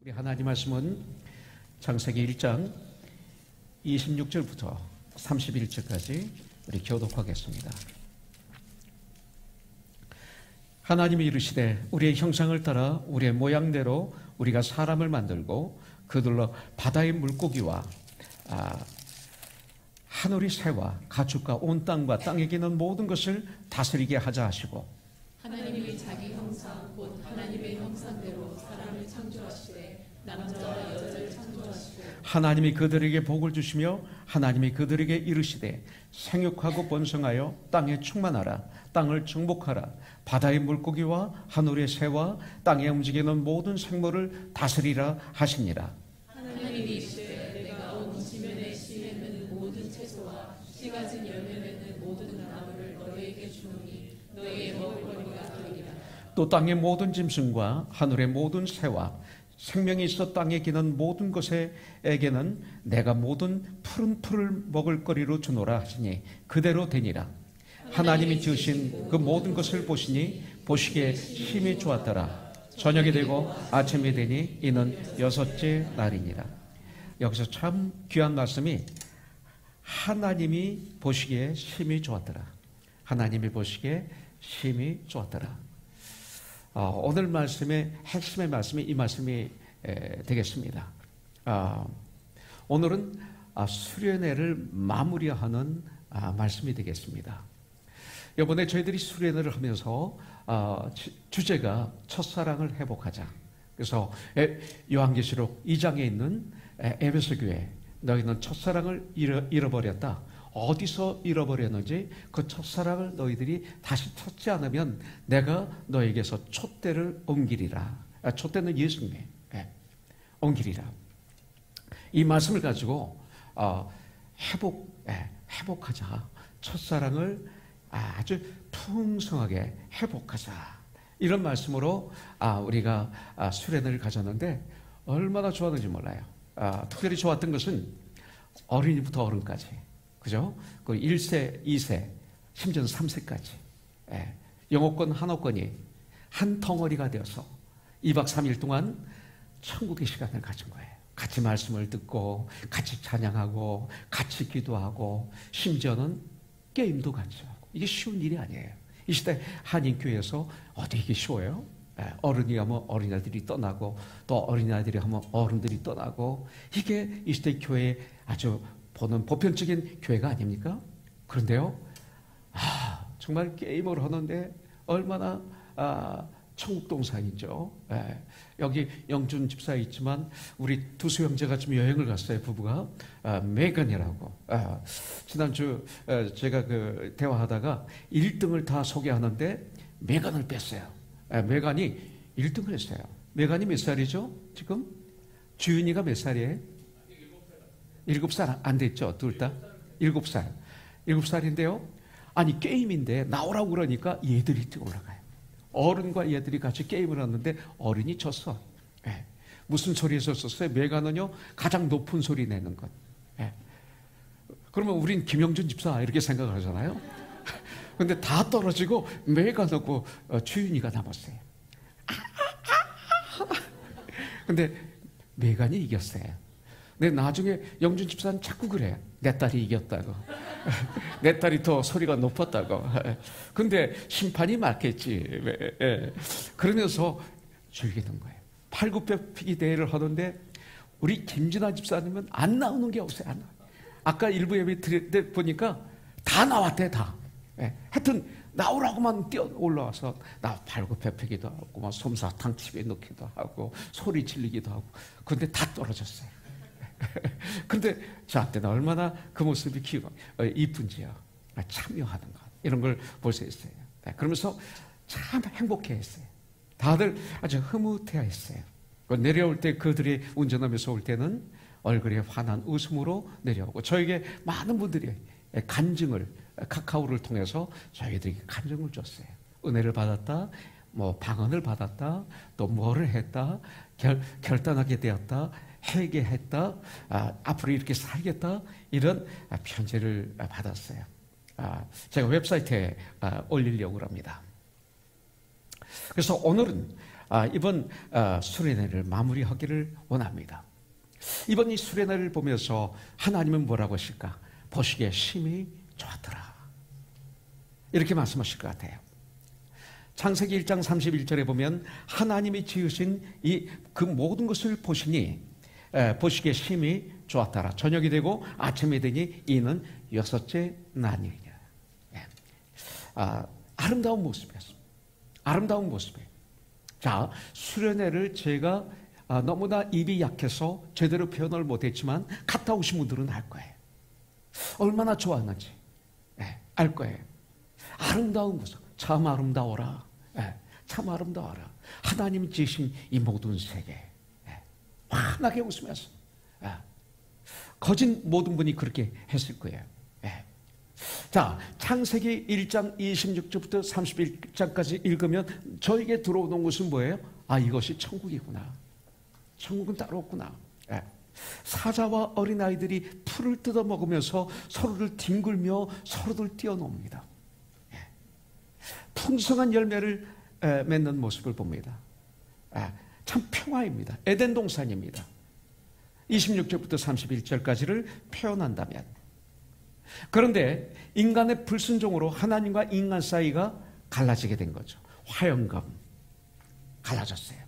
우리 하나님 말씀은 창세기 1장 26절부터 31절까지 우리 교독하겠습니다. 하나님이 이르시되 우리의 형상을 따라 우리의 모양대로 우리가 사람을 만들고 그들로 바다의 물고기와 하늘의 새와 가축과 온 땅과 땅에 기는 모든 것을 다스리게 하자 하시고, 하나님이 자기 형상 곧 하나님의 형상대로 사람을 창조하시되 남자와 여자를 창조하시고, 하나님이 그들에게 복을 주시며 하나님이 그들에게 이르시되 생육하고 번성하여 땅에 충만하라. 땅을 정복하라. 바다의 물고기와 하늘의 새와 땅에 움직이는 모든 생물을 다스리라 하시니라. 하나님이 이르시되 내가 온 지면에 씨 맺는 모든 채소와 씨 가진 열매 맺는 모든 나무를 너희에게 주노니 너희의 먹을거리가 되리라. 또 땅의 모든 짐승과 하늘의 모든 새와 생명이 있어 땅에 기는 모든 것에게는 내가 모든 푸른 풀을 먹을거리로 주노라 하시니 그대로 되니라. 하나님이 지으신 그 모든 것을 보시니 보시기에 힘이 좋았더라. 저녁이 되고 아침이 되니 이는 여섯째 날이니라. 여기서 참 귀한 말씀이 하나님이 보시기에 힘이 좋았더라. 하나님이 보시기에 힘이 좋았더라. 오늘 말씀의 핵심의 말씀이 이 말씀이 되겠습니다. 오늘은 수련회를 마무리하는 말씀이 되겠습니다. 이번에 저희들이 수련회를 하면서 주제가 첫사랑을 회복하자. 그래서 요한계시록 2장에 있는 에베소 교회, 너희는 첫사랑을 잃어버렸다. 어디서 잃어버렸는지 그 첫사랑을 너희들이 다시 찾지 않으면 내가 너에게서 촛대를 옮기리라. 촛대는 예수님 옮기리라. 이 말씀을 가지고 회복하자. 첫사랑을 아주 풍성하게 회복하자. 이런 말씀으로 우리가 수련회를 가졌는데 얼마나 좋았는지 몰라요. 특별히 좋았던 것은 어린이부터 어른까지, 그죠? 그 1세, 2세, 심지어는 3세까지 영어권, 한어권이 한 덩어리가 되어서 2박 3일 동안 천국의 시간을 가진 거예요. 같이 말씀을 듣고 같이 찬양하고 같이 기도하고 심지어는 게임도 같이 하고. 이게 쉬운 일이 아니에요. 이 시대 한인교회에서 어디 이게 쉬워요? 어른이 하면 어린아이들이 떠나고 또 어린아이들이 하면 어른들이 떠나고, 이게 이 시대 교회의 아주 보는 보편적인 교회가 아닙니까? 그런데요, 정말 게임을 하는데 얼마나 천국 동산이죠. 여기 영준 집사에 있지만 우리 두수 형제가 좀 여행을 갔어요. 부부가 메간이라고. 지난주 제가 그 대화하다가 1등을 다 소개하는데 메간을 뺐어요. 메간이 1등을 했어요. 메간이 몇 살이죠? 지금 주윤이가 몇 살이에요? 7살 안 됐죠? 둘 다 7살. 7살인데요. 아니 게임인데 나오라고 그러니까 얘들이 올라가요. 어른과 얘들이 같이 게임을 하는데 어른이 졌어. 무슨 소리에서 썼어요? 메가는요, 가장 높은 소리 내는 것. 그러면 우린 김영준 집사 이렇게 생각하잖아요. 근데 다 떨어지고 메가하고 주윤이가 남았어요. 근데 메간이 이겼어요. 근데 나중에 영준 집사는 자꾸 그래요. 내 딸이 이겼다고. 내 딸이 더 소리가 높았다고. 근데 심판이 맞겠지. 그러면서 즐기는 거예요. 팔굽혀펴기 대회를 하는데 우리 김진아 집사님은 안 나오는 게 없어요. 안 나와요. 아까 일부 예배 드릴 때 보니까 다 나왔대, 다. 하여튼 나오라고만 뛰어 올라와서 나 팔굽혀펴기도 하고 막 솜사탕 집에 넣기도 하고 소리 질리기도 하고. 근데 다 떨어졌어요. 근데 저한테는 얼마나 그 모습이 이쁜지요. 참여하는 것, 이런 걸 볼 수 있어요. 그러면서 참 행복해 했어요. 다들 아주 흐뭇해 했어요. 내려올 때 그들이 운전하면서 올 때는 얼굴에 환한 웃음으로 내려오고, 저에게 많은 분들이 간증을, 카카오를 통해서 저희들에게 간증을 줬어요. 은혜를 받았다, 뭐 방언을 받았다, 또 뭐를 했다, 결단하게 되었다, 회개했다, 앞으로 이렇게 살겠다, 이런 편지를 받았어요. 제가 웹사이트에 올리려고 합니다. 그래서 오늘은 이번 수련회를 마무리하기를 원합니다. 이번 이 수련회를 보면서 하나님은 뭐라고 하실까? 보시기에 심히 좋았더라, 이렇게 말씀하실 것 같아요. 창세기 1장 31절에 보면 하나님이 지으신 그 모든 것을 보시니 보시기에 심히 좋았더라. 저녁이 되고 아침이 되니 이는 6째 날이니라. 아름다운 모습이었습니다. 아름다운 모습이에요. 자, 수련회를 제가 너무나 입이 약해서 제대로 표현을 못했지만 갔다 오신 분들은 알 거예요. 얼마나 좋았는지 알 거예요. 아름다운 모습, 참 아름다워라. 참 아름다워라. 하나님 지으신 이 모든 세계. 환하게 웃으면서. 거진 모든 분이 그렇게 했을 거예요. 자, 창세기 1장 26절부터 31장까지 읽으면 저에게 들어오는 것은 뭐예요? 이것이 천국이구나. 천국은 따로 없구나. 사자와 어린아이들이 풀을 뜯어먹으면서 서로를 뒹굴며 서로를 뛰어놉니다. 풍성한 열매를 맺는 모습을 봅니다. 참 평화입니다. 에덴 동산입니다. 26절부터 31절까지를 표현한다면, 그런데 인간의 불순종으로 하나님과 인간 사이가 갈라지게 된 거죠. 화영금 갈라졌어요.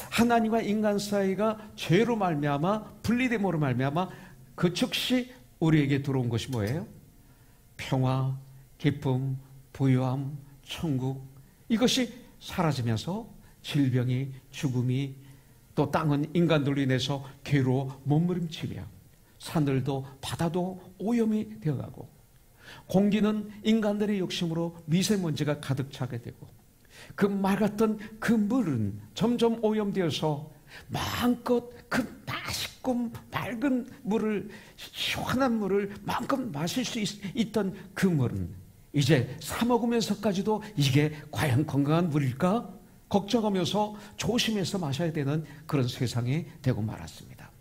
하나님과 인간 사이가 죄로 말미암아 분리됨으로 말미암아 그 즉시 우리에게 들어온 것이 뭐예요? 평화, 기쁨, 부유함, 천국, 이것이 사라지면서 질병이, 죽음이, 또 땅은 인간들로 인해서 괴로워 몸부림치며 산들도 바다도 오염이 되어가고 공기는 인간들의 욕심으로 미세먼지가 가득 차게 되고 그 맑았던 그 물은 점점 오염되어서 마음껏 그 맛있고 맑은 물을, 시원한 물을 마음껏 마실 수 있던 그 물은 이제 사 먹으면서까지도 이게 과연 건강한 물일까? 걱정하면서 조심해서 마셔야 되는 그런 세상이 되고 말았습니다.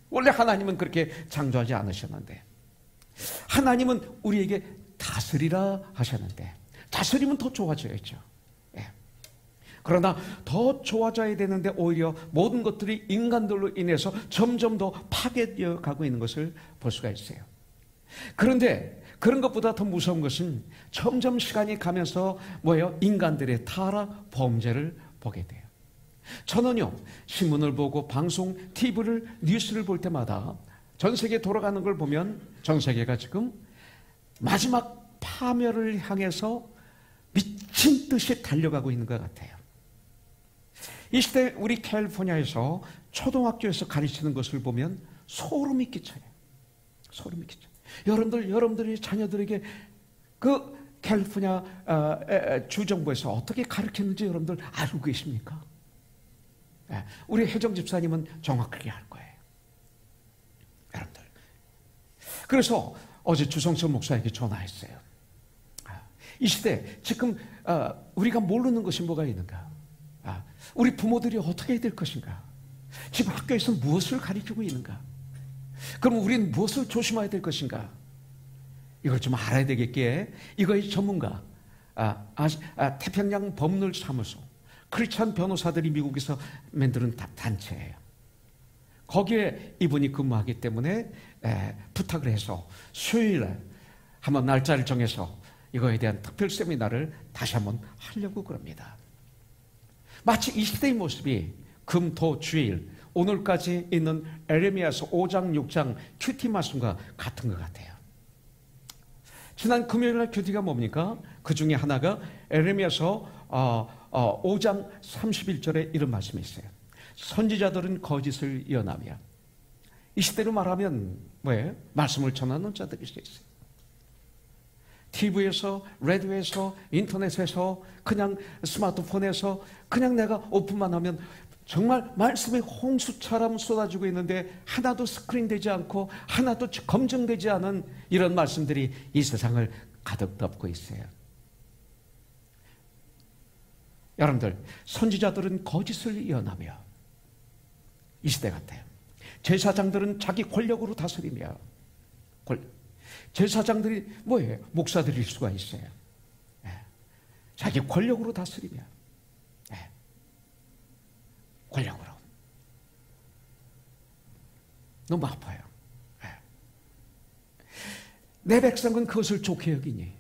원래 하나님은 그렇게 창조하지 않으셨는데, 하나님은 우리에게 다스리라 하셨는데 다스리면 더 좋아져야죠. 그러나 더 좋아져야 되는데 오히려 모든 것들이 인간들로 인해서 점점 더 파괴되어 가고 있는 것을 볼 수가 있어요. 그런데 그런 것보다 더 무서운 것은 점점 시간이 가면서 뭐예요? 인간들의 타락, 범죄를 보게 돼요. 저는요, 신문을 보고 방송, TV를, 뉴스를 볼 때마다 전 세계 돌아가는 걸 보면 전 세계가 지금 마지막 파멸을 향해서 미친 듯이 달려가고 있는 것 같아요. 이 시대 우리 캘리포니아에서 초등학교에서 가르치는 것을 보면 소름이 끼쳐요. 소름이 끼쳐요. 여러분들이 자녀들에게 그 캘리포니아 주정부에서 어떻게 가르쳤는지 여러분들 알고 계십니까? 우리 혜정 집사님은 정확하게 알 거예요. 여러분들. 그래서 어제 주성철 목사에게 전화했어요. 이 시대 지금 우리가 모르는 것이 뭐가 있는가? 우리 부모들이 어떻게 해야 될 것인가? 지금 학교에서 무엇을 가르치고 있는가? 그럼 우리는 무엇을 조심해야 될 것인가? 이걸 좀 알아야 되겠기에 이거의 전문가, 태평양 법률사무소, 크리스찬 변호사들이 미국에서 만드는 단체예요. 거기에 이분이 근무하기 때문에 부탁을 해서 수요일에 한번 날짜를 정해서 이거에 대한 특별 세미나를 다시 한번 하려고 그럽니다. 마치 이 시대의 모습이 금, 토, 주일, 오늘까지 있는 에레미야서 5장, 6장 큐티 말씀과 같은 것 같아요. 지난 금요일날 큐티가 뭡니까? 그 중에 하나가 에레미야서 5장 31절에 이런 말씀이 있어요. 선지자들은 거짓을 이어나며, 이 시대로 말하면 뭐예요? 말씀을 전하는 자들일 수 있어요. TV에서, 라디오에서, 인터넷에서, 그냥 스마트폰에서 그냥 내가 오픈만 하면 정말 말씀의 홍수처럼 쏟아지고 있는데 하나도 스크린되지 않고 하나도 검증되지 않은 이런 말씀들이 이 세상을 가득 덮고 있어요. 여러분들, 선지자들은 거짓을 이어나며 이 시대 같아요. 제사장들은 자기 권력으로 다스리며, 제사장들이 뭐예요? 목사들일 수가 있어요. 자기 권력으로 다스리며. 권력으로. 너무 아파요. 내 백성은 그것을 좋게 여기니,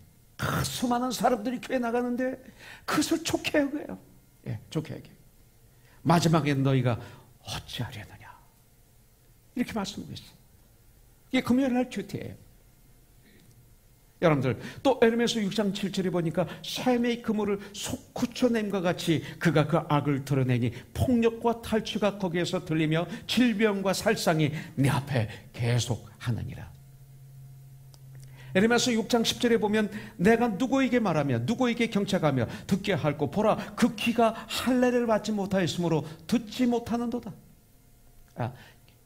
수많은 사람들이 교회 나가는데 그것을 좋게 여겨요. 좋게 여겨. 마지막에 너희가 어찌하려느냐, 이렇게 말씀하고 있어요. 이게 금요일날 큐티예요. 여러분들, 또 에레미야서 6장 7절에 보니까 샘의 그물을 속 굳혀냄과 같이 그가 그 악을 드러내니 폭력과 탈취가 거기에서 들리며 질병과 살상이 내 앞에 계속 하느니라. 에레미야서 6장 10절에 보면 내가 누구에게 말하며 누구에게 경책하며 듣게 할고 보라 그 귀가 할례를 받지 못하였으므로 듣지 못하는도다.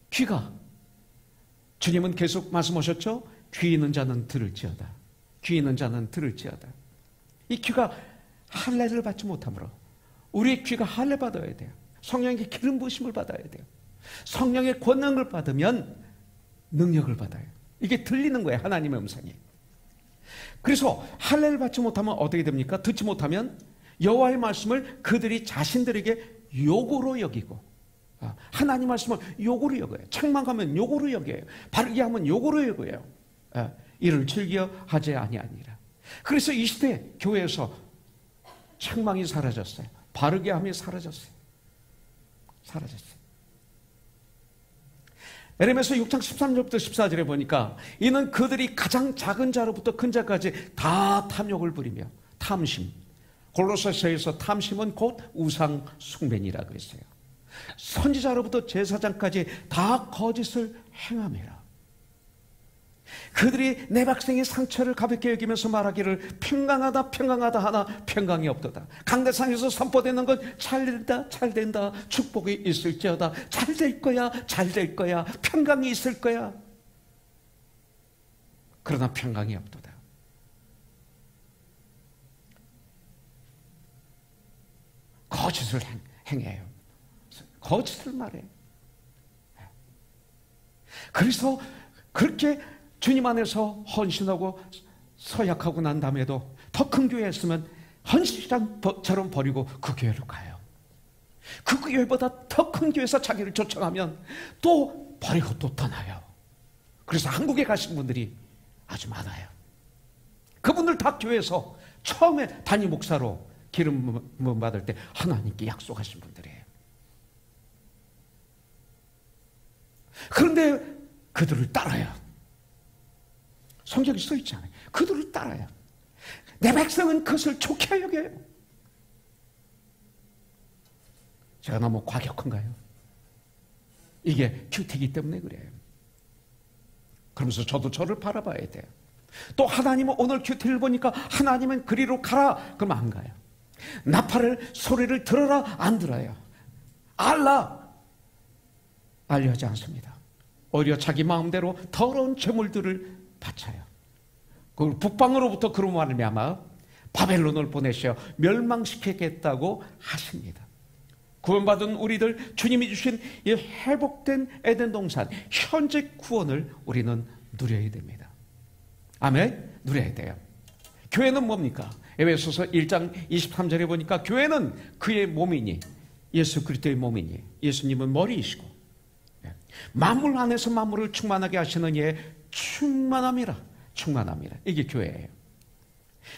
귀가, 주님은 계속 말씀하셨죠? 귀 있는 자는 들을지어다. 귀 있는 자는 들을지어다. 이 귀가 할례를 받지 못하므로, 우리의 귀가 할례 받아야 돼요. 성령의 기름 부으심을 받아야 돼요. 성령의 권능을 받으면 능력을 받아요. 이게 들리는 거예요, 하나님의 음성이. 그래서 할례를 받지 못하면 어떻게 됩니까? 듣지 못하면 여호와의 말씀을 그들이 자신들에게 요구로 여기고, 하나님 말씀을 요구로 여겨요. 책망하면 요구로 여겨요. 바르게 하면 요구로 여겨요. 이를 즐겨 하지 아니하니라. 그래서 이 시대 교회에서 책망이 사라졌어요. 바르게 함이 사라졌어요. 에레미야서 6장 13절부터 14절에 보니까 이는 그들이 가장 작은 자로부터 큰 자까지 다 탐욕을 부리며, 탐심, 골로새서에서 탐심은 곧 우상 숭배니라 그랬어요. 선지자로부터 제사장까지 다 거짓을 행함이라. 그들이 내 백성의 상처를 가볍게 여기면서 말하기를 평강하다 평강하다 하나 평강이 없도다. 강대상에서 선포되는 건 잘된다 잘된다, 축복이 있을지어다, 잘될 거야 잘될 거야, 평강이 있을 거야. 그러나 평강이 없도다. 거짓을 행해요. 거짓을 말해요. 그래서 그렇게 주님 안에서 헌신하고 서약하고 난 다음에도 더 큰 교회에 있으면 헌신장처럼 버리고 그 교회로 가요. 그 교회보다 더 큰 교회에서 자기를 초청하면 또 버리고 또 떠나요. 그래서 한국에 가신 분들이 아주 많아요. 그분들 다 교회에서 처음에 담임 목사로 기름 부음 받을 때 하나님께 약속하신 분들이에요. 그런데 그들을 따라요. 성경에 써 있잖아요. 그들을 따라요. 내 백성은 그것을 좋게 여겨요. 제가 너무 과격한가요? 이게 큐티이기 때문에 그래요. 그러면서 저도 저를 바라봐야 돼요. 또 하나님은 오늘 큐티를 보니까 하나님은 그리로 가라 그러면 안 가요. 나팔을 소리를 들어라 안 들어요. 알라 알려하지 않습니다. 오히려 자기 마음대로 더러운 재물들을 바쳐요. 그 북방으로부터 그런 말미암아 바벨론을 보내셔 멸망시키겠다고 하십니다. 구원받은 우리들, 주님이 주신 이 회복된 에덴 동산, 현재 구원을 우리는 누려야 됩니다. 아멘? 누려야 돼요. 교회는 뭡니까? 에베소서 1장 23절에 보니까 교회는 그의 몸이니, 예수 그리스도의 몸이니, 예수님은 머리이시고 만물 안에서 만물을 충만하게 하시는 이의 충만함이라. 이게 교회예요.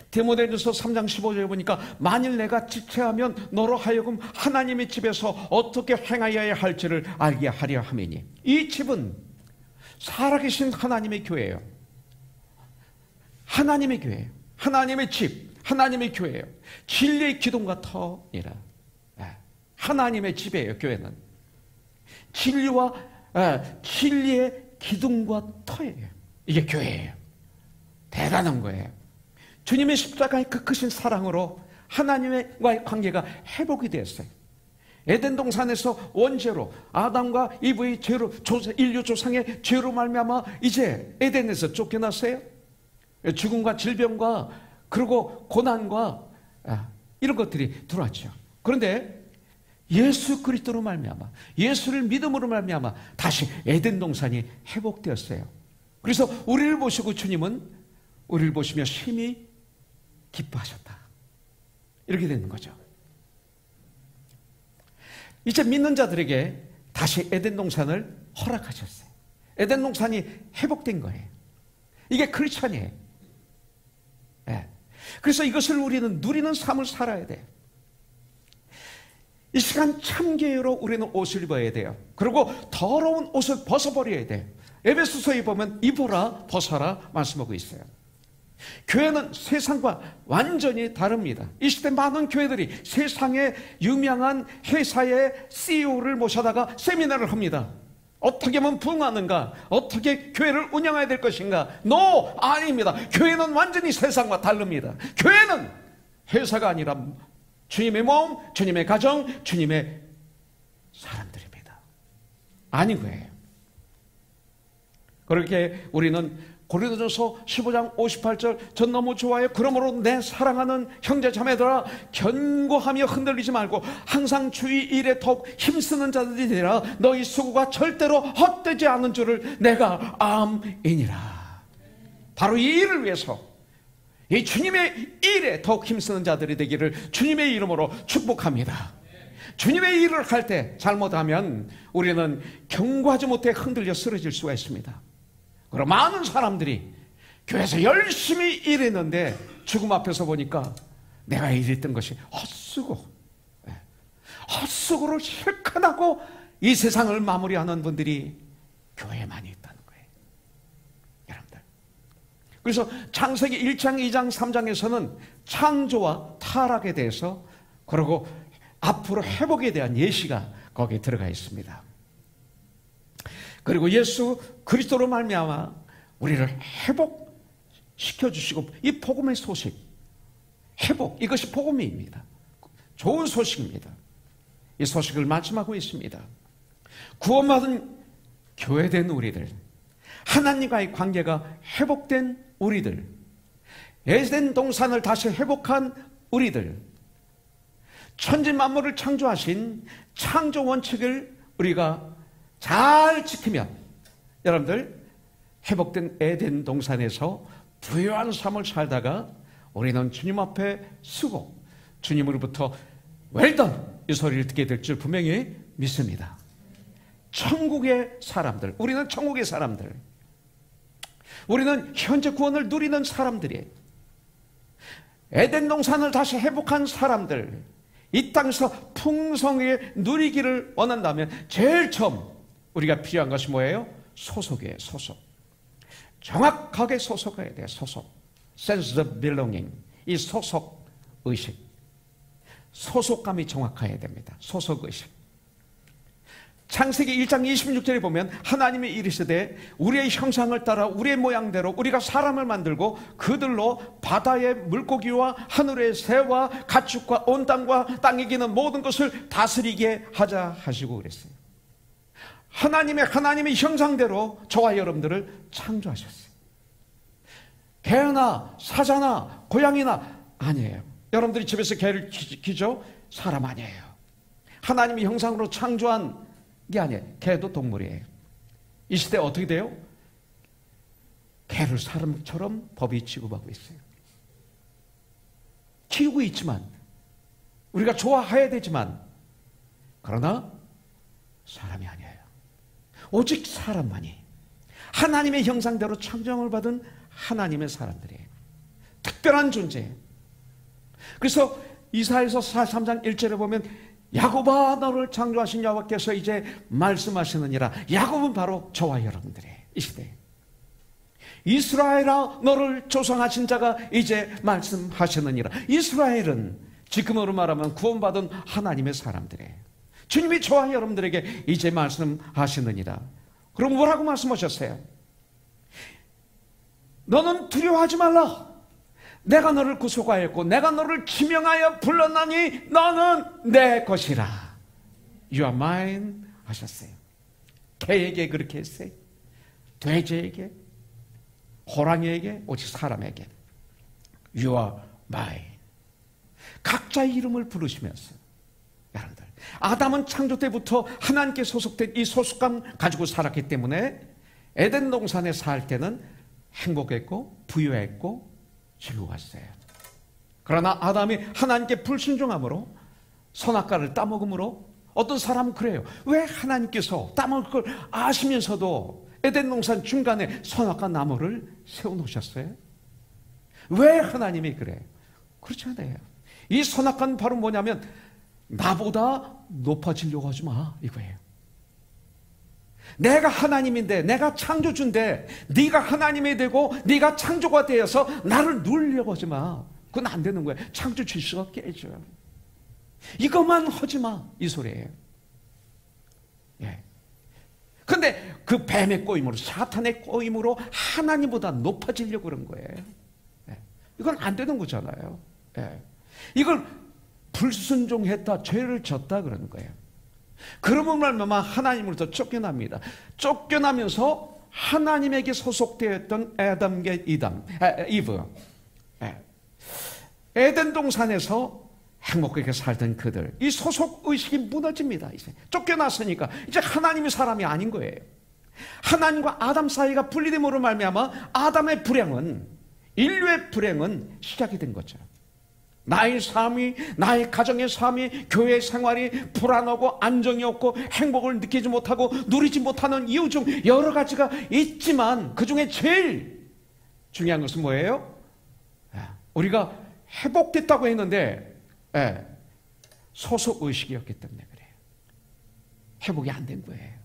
디모데전서 3장 15절에 보니까 만일 내가 지체하면 너로 하여금 하나님의 집에서 어떻게 행하여야 할지를 알게 하려 함이니, 이 집은 살아계신 하나님의 교회예요. 하나님의 교회예요. 하나님의 집, 하나님의 교회예요. 진리의 기둥과 터이라. 하나님의 집이에요. 교회는 진리의 기둥과 터예요. 이게 교회예요. 대단한 거예요. 주님의 십자가의 그 크신 사랑으로 하나님과의 관계가 회복이 되었어요. 에덴 동산에서 원죄로, 아담과 이브의 죄로, 인류 조상의 죄로 말미암아 이제 에덴에서 쫓겨났어요. 죽음과 질병과 그리고 고난과 이런 것들이 들어왔죠. 그런데 예수 그리스도로 말미암아, 예수를 믿음으로 말미암아 다시 에덴 동산이 회복되었어요. 그래서 우리를 보시고 주님은 우리를 보시며 심히 기뻐하셨다. 이렇게 되는 거죠. 이제 믿는 자들에게 다시 에덴 동산을 허락하셨어요. 에덴 동산이 회복된 거예요. 이게 크리스천이에요. 네. 그래서 이것을 우리는 누리는 삶을 살아야 돼요. 이 시간 참교회로 우리는 옷을 입어야 돼요. 그리고 더러운 옷을 벗어버려야 돼요. 에베소서에 보면 입어라 벗어라 말씀하고 있어요. 교회는 세상과 완전히 다릅니다. 이 시대 많은 교회들이 세상의 유명한 회사의 CEO를 모셔다가 세미나를 합니다. 어떻게 하면 부흥하는가? 어떻게 교회를 운영해야 될 것인가? No! 아닙니다. 교회는 완전히 세상과 다릅니다. 교회는 회사가 아니라 주님의 몸, 주님의 가정, 주님의 사람들입니다. 아닌 거예요. 그렇게 우리는 고린도전서 15장 58절 전 너무 좋아요. 그러므로 내 사랑하는 형제 자매들아 견고하며 흔들리지 말고 항상 주의 일에 더욱 힘쓰는 자들이 되라. 너희 수고가 절대로 헛되지 않은 줄을 내가 암이니라. 바로 이 일을 위해서 이 주님의 일에 더욱 힘쓰는 자들이 되기를 주님의 이름으로 축복합니다. 주님의 일을 할 때 잘못하면 우리는 견고하지 못해 흔들려 쓰러질 수가 있습니다. 그럼 많은 사람들이 교회에서 열심히 일했는데 죽음 앞에서 보니까 내가 일했던 것이 헛수고, 헛수고를 실컷 하고 이 세상을 마무리하는 분들이 교회에 많이 있다는 거예요. 여러분들. 그래서 창세기 1장, 2장, 3장에서는 창조와 타락에 대해서 그리고 앞으로 회복에 대한 예시가 거기에 들어가 있습니다. 그리고 예수 그리스도로 말미암아 우리를 회복시켜 주시고 이 복음의 소식, 회복, 이것이 복음입니다. 좋은 소식입니다. 이 소식을 말씀하고 있습니다. 구원받은 교회된 우리들, 하나님과의 관계가 회복된 우리들, 에덴 동산을 다시 회복한 우리들, 천지 만물을 창조하신 창조 원칙을 우리가 잘 지키면 여러분들 회복된 에덴 동산에서 부유한 삶을 살다가 우리는 주님 앞에 서고 주님으로부터 웰던 이 소리를 듣게 될 줄 분명히 믿습니다. 천국의 사람들, 우리는 천국의 사람들, 우리는 현재 구원을 누리는 사람들이에요. 에덴 동산을 다시 회복한 사람들, 이 땅에서 풍성하게 누리기를 원한다면 제일 처음 우리가 필요한 것이 뭐예요? 소속이에요. 소속. 정확하게 소속해야 돼요. 소속. Sense of belonging. 이 소속 의식. 소속감이 정확해야 됩니다. 소속 의식. 창세기 1장 26절에 보면 하나님이 이르시되 우리의 형상을 따라 우리의 모양대로 우리가 사람을 만들고 그들로 바다의 물고기와 하늘의 새와 가축과 온 땅과 땅에 기는 모든 것을 다스리게 하자 하시고 그랬어요. 하나님의 형상대로 저와 여러분들을 창조하셨어요. 개나 사자나 고양이나 아니에요. 여러분들이 집에서 개를 키죠? 사람 아니에요. 하나님의 형상으로 창조한 게 아니에요. 개도 동물이에요. 이 시대 어떻게 돼요? 개를 사람처럼 법이 취급하고 있어요. 키우고 있지만 우리가 좋아해야 되지만 그러나 사람이 아니에요. 오직 사람만이 하나님의 형상대로 창조을 받은 하나님의 사람들이에요. 특별한 존재예요. 그래서 이사야서 43장 1절에 보면 야곱아 너를 창조하신 여호와께서 이제 말씀하시느니라. 야곱은 바로 저와 여러분들이에요. 이 시대에. 이스라엘아 너를 조성하신 자가 이제 말씀하시느니라. 이스라엘은 지금으로 말하면 구원받은 하나님의 사람들이에요. 주님이 저와 여러분들에게 이제 말씀하시느니라. 그럼 뭐라고 말씀하셨어요? 너는 두려워하지 말라. 내가 너를 구속하였고 내가 너를 지명하여 불렀나니 너는 내 것이라. You are mine 하셨어요. 개에게 그렇게 했어요. 돼지에게, 호랑이에게, 오직 사람에게 You are mine. 각자의 이름을 부르시면서 여러분들 아담은 창조 때부터 하나님께 소속된 이 소속감 가지고 살았기 때문에 에덴 동산에 살 때는 행복했고 부유했고 즐거웠어요. 그러나 아담이 하나님께 불순종함으로 선악과를 따먹음으로 어떤 사람은 그래요. 왜 하나님께서 땅을 그걸 아시면서도 에덴 동산 중간에 선악과 나무를 세워놓으셨어요? 왜 하나님이 그래요? 그렇지 않아요. 이 선악과는 바로 뭐냐면 나보다 높아지려고 하지 마 이거예요. 내가 하나님인데, 내가 창조주인데 네가 하나님이 되고 네가 창조가 되어서 나를 누리려고 하지 마. 그건 안 되는 거예요. 창조 질서가 깨져요. 이것만 하지 마 이 소리예요. 예. 근데 그 뱀의 꼬임으로, 사탄의 꼬임으로 하나님보다 높아지려고 그런 거예요. 예. 이건 안 되는 거잖아요. 예. 이걸 불순종했다, 죄를 졌다 그러는 거예요. 그러면 말미암아 하나님으로부터 쫓겨납니다. 쫓겨나면서 하나님에게 소속되었던 아담과 이브, 에덴 동산에서 행복하게 살던 그들, 이 소속의식이 무너집니다. 이제 쫓겨났으니까 이제 하나님의 사람이 아닌 거예요. 하나님과 아담 사이가 분리됨으로 말미암아 아담의 불행은, 인류의 불행은 시작이 된 거죠. 나의 삶이, 나의 가정의 삶이, 교회 생활이 불안하고 안정이 없고 행복을 느끼지 못하고 누리지 못하는 이유 중 여러 가지가 있지만 그 중에 제일 중요한 것은 뭐예요? 우리가 회복됐다고 했는데 소속의식이었기 때문에 그래요. 회복이 안 된 거예요.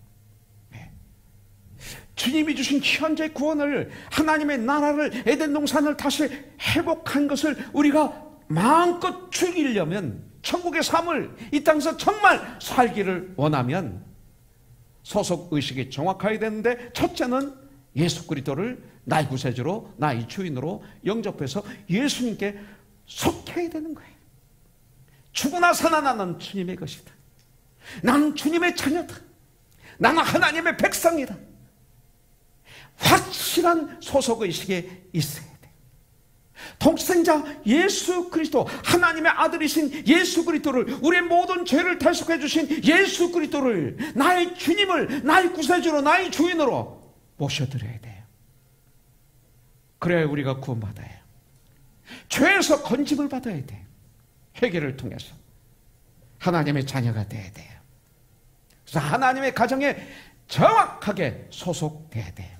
주님이 주신 현재 구원을, 하나님의 나라를, 에덴 동산을 다시 회복한 것을 우리가 마음껏 즐기려면, 천국의 삶을 이 땅에서 정말 살기를 원하면 소속의식이 정확해야 되는데, 첫째는 예수 그리스도를 나의 구세주로, 나의 주인으로 영접해서 예수님께 속해야 되는 거예요. 죽으나 사나 나는 주님의 것이다. 나는 주님의 자녀다. 나는 하나님의 백성이다. 확실한 소속의식에 있어야 돼요. 독생자 예수 그리스도, 하나님의 아들이신 예수 그리스도를, 우리의 모든 죄를 대속해 주신 예수 그리스도를 나의 주님을, 나의 구세주로, 나의 주인으로 모셔드려야 돼요. 그래야 우리가 구원받아요. 죄에서 건짐을 받아야 돼요. 회개를 통해서 하나님의 자녀가 돼야 돼요. 그래서 하나님의 가정에 정확하게 소속돼야 돼요.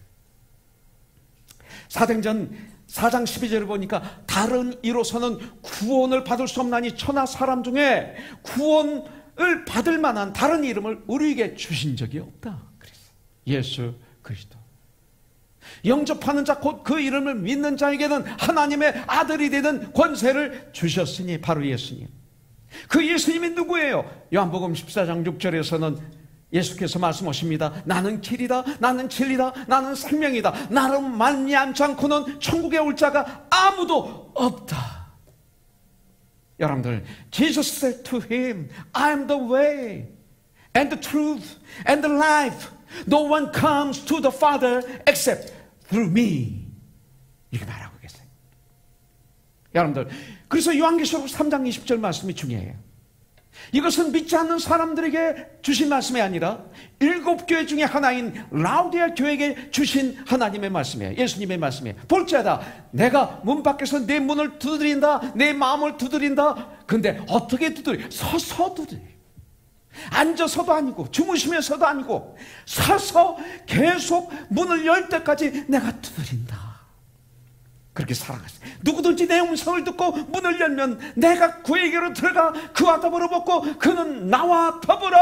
사도행전 4장 12절을 보니까 다른 이로서는 구원을 받을 수 없나니 천하 사람 중에 구원을 받을 만한 다른 이름을 우리에게 주신 적이 없다. 그래서 예수 그리스도. 영접하는 자, 곧 그 이름을 믿는 자에게는 하나님의 아들이 되는 권세를 주셨으니 바로 예수님. 그 예수님이 누구예요? 요한복음 14장 6절에서는 예수께서 말씀하십니다. 나는 길이다, 나는 진리다, 나는 생명이다. 나로 말미암지 않고는 천국에 올 자가 아무도 없다. 여러분들, Jesus said to him, I am the way and the truth and the life. No one comes to the Father except through me. 이렇게 말하고 계세요. 여러분들, 그래서 요한계시록 3장 20절 말씀이 중요해요. 이것은 믿지 않는 사람들에게 주신 말씀이 아니라 7교회 중에 하나인 라우디아 교회에게 주신 하나님의 말씀이에요. 예수님의 말씀이에요. 볼지어다 내가 문 밖에서 내 문을 두드린다, 내 마음을 두드린다. 근데 어떻게 두드려? 서서 두드려. 앉아서도 아니고 주무시면서도 아니고 서서 계속 문을 열 때까지 내가 두드린다. 그렇게 살아갔어요. 누구든지 내 음성을 듣고 문을 열면 내가 그에게로 들어가 그와 더불어 먹고 그는 나와 더불어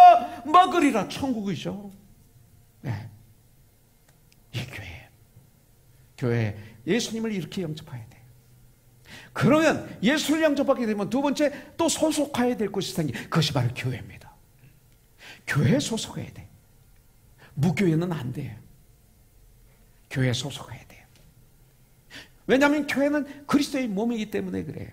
먹으리라. 천국이죠. 네. 이 교회 예수님을 이렇게 영접해야 돼요. 그러면 예수를 영접하게 되면 두 번째 또 소속해야 될 곳이 생기. 그것이 바로 교회입니다. 교회에 소속해야 돼. 무교회는 안 돼요. 교회에 소속해야 돼요. 왜냐하면 교회는 그리스도의 몸이기 때문에 그래요.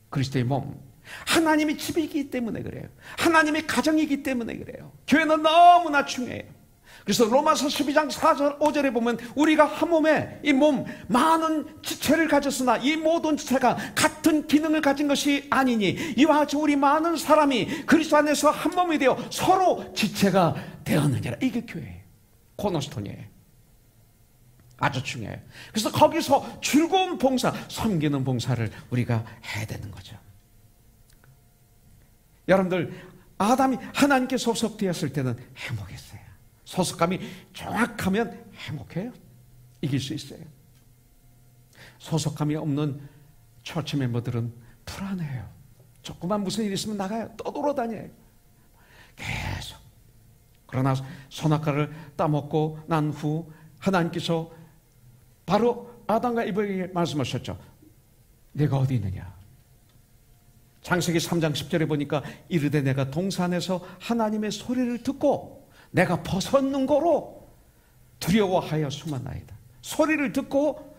그리스도의 몸, 하나님의 집이기 때문에 그래요. 하나님의 가정이기 때문에 그래요. 교회는 너무나 중요해요. 그래서 로마서 12장 4절 5절에 보면 우리가 한 몸에 이 몸 많은 지체를 가졌으나 이 모든 지체가 같은 기능을 가진 것이 아니니 이와 같이 우리 많은 사람이 그리스도 안에서 한 몸이 되어 서로 지체가 되었느니라. 이게 교회예요. 코너스톤이에요. 아주 중요해요. 그래서 거기서 즐거운 봉사, 섬기는 봉사를 우리가 해야 되는 거죠. 여러분들, 아담이 하나님께 소속되었을 때는 행복했어요. 소속감이 정확하면 행복해요. 이길 수 있어요. 소속감이 없는 처치 멤버들은 불안해요. 조그만 무슨 일 있으면 나가요. 떠돌아다녀요. 계속. 그러나 선악과를 따먹고 난 후 하나님께서 바로 아담과 이브에게 말씀하셨죠. 내가 어디 있느냐. 창세기 3장 10절에 보니까 이르되 내가 동산에서 하나님의 소리를 듣고 내가 벗었는 거로 두려워하여 숨었나이다. 소리를 듣고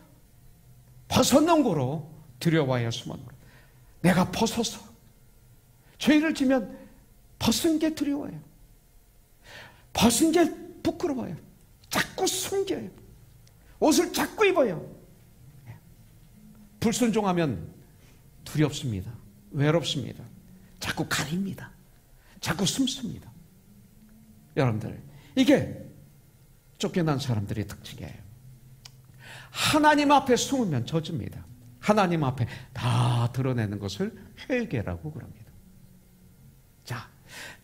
벗었는 거로 두려워하여 숨었는 거로. 내가 벗어서 죄를 지면 벗은 게 두려워요. 벗은 게 부끄러워요. 자꾸 숨겨요. 옷을 자꾸 입어요. 불순종하면 두렵습니다. 외롭습니다. 자꾸 가립니다. 자꾸 숨습니다. 여러분들, 이게 쫓겨난 사람들의 특징이에요. 하나님 앞에 숨으면 젖습니다. 하나님 앞에 다 드러내는 것을 회개라고 그럽니다. 자,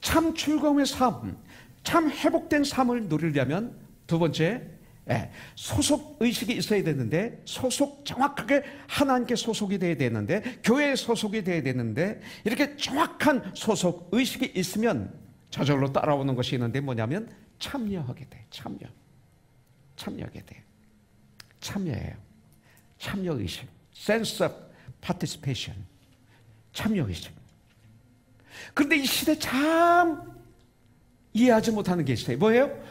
참 즐거움의 삶, 참 회복된 삶을 누리려면 두 번째, 소속 의식이 있어야 되는데, 소속 정확하게 하나님께 소속이 돼야 되는데, 교회에 소속이 돼야 되는데, 이렇게 정확한 소속 의식이 있으면 저절로 따라오는 것이 있는데 뭐냐면 참여하게 돼. 참여하게 돼. 참여예요. 참여의식. Sense of participation. 참여의식. 그런데 이 시대 참 이해하지 못하는 게 있어요. 뭐예요?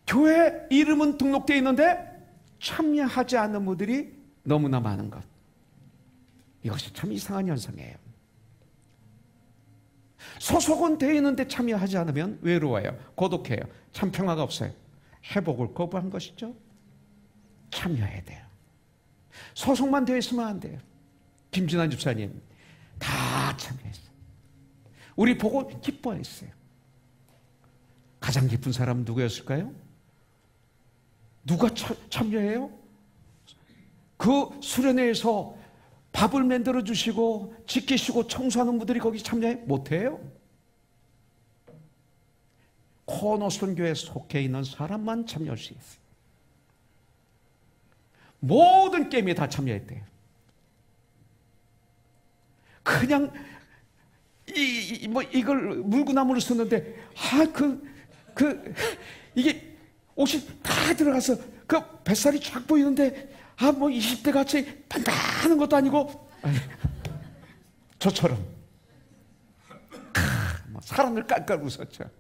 교회 이름은 등록되어 있는데 참여하지 않는 분들이 너무나 많은 것. 이것이 참 이상한 현상이에요. 소속은 되어 있는데 참여하지 않으면 외로워요. 고독해요. 참 평화가 없어요. 회복을 거부한 것이죠. 참여해야 돼요. 소속만 되어 있으면 안 돼요. 김진환 집사님 다 참여했어요. 우리 보고 기뻐했어요. 가장 기쁜 사람은 누구였을까요? 누가 참여해요? 그 수련회에서 밥을 만들어 주시고 지키시고 청소하는 분들이 거기 참여해? 못해요. 코너선교에 속해 있는 사람만 참여할 수 있어요. 모든 게임에 다 참여했대요. 그냥 이걸 물구나무를 쓰는데 이게 옷이 다 들어가서 그 뱃살이 쫙 보이는데 20대 같이 단단한 것도 아니고 저처럼 사람을 깔깔 웃었죠.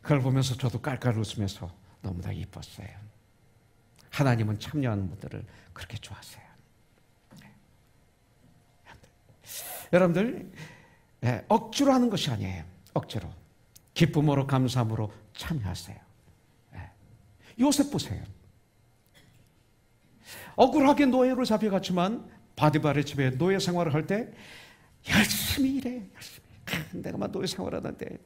그걸 보면서 저도 깔깔 웃으면서 너무나 이뻤어요. 하나님은 참여하는 분들을 그렇게 좋아하세요. 여러분들, 억지로 하는 것이 아니에요. 억지로. 기쁨으로 감사함으로 참여하세요. 요셉 보세요. 억울하게 노예로 잡혀갔지만 바디바의 집에 노예 생활을 할 때 열심히 일해. 열심히. 내가 막 노예 생활하는데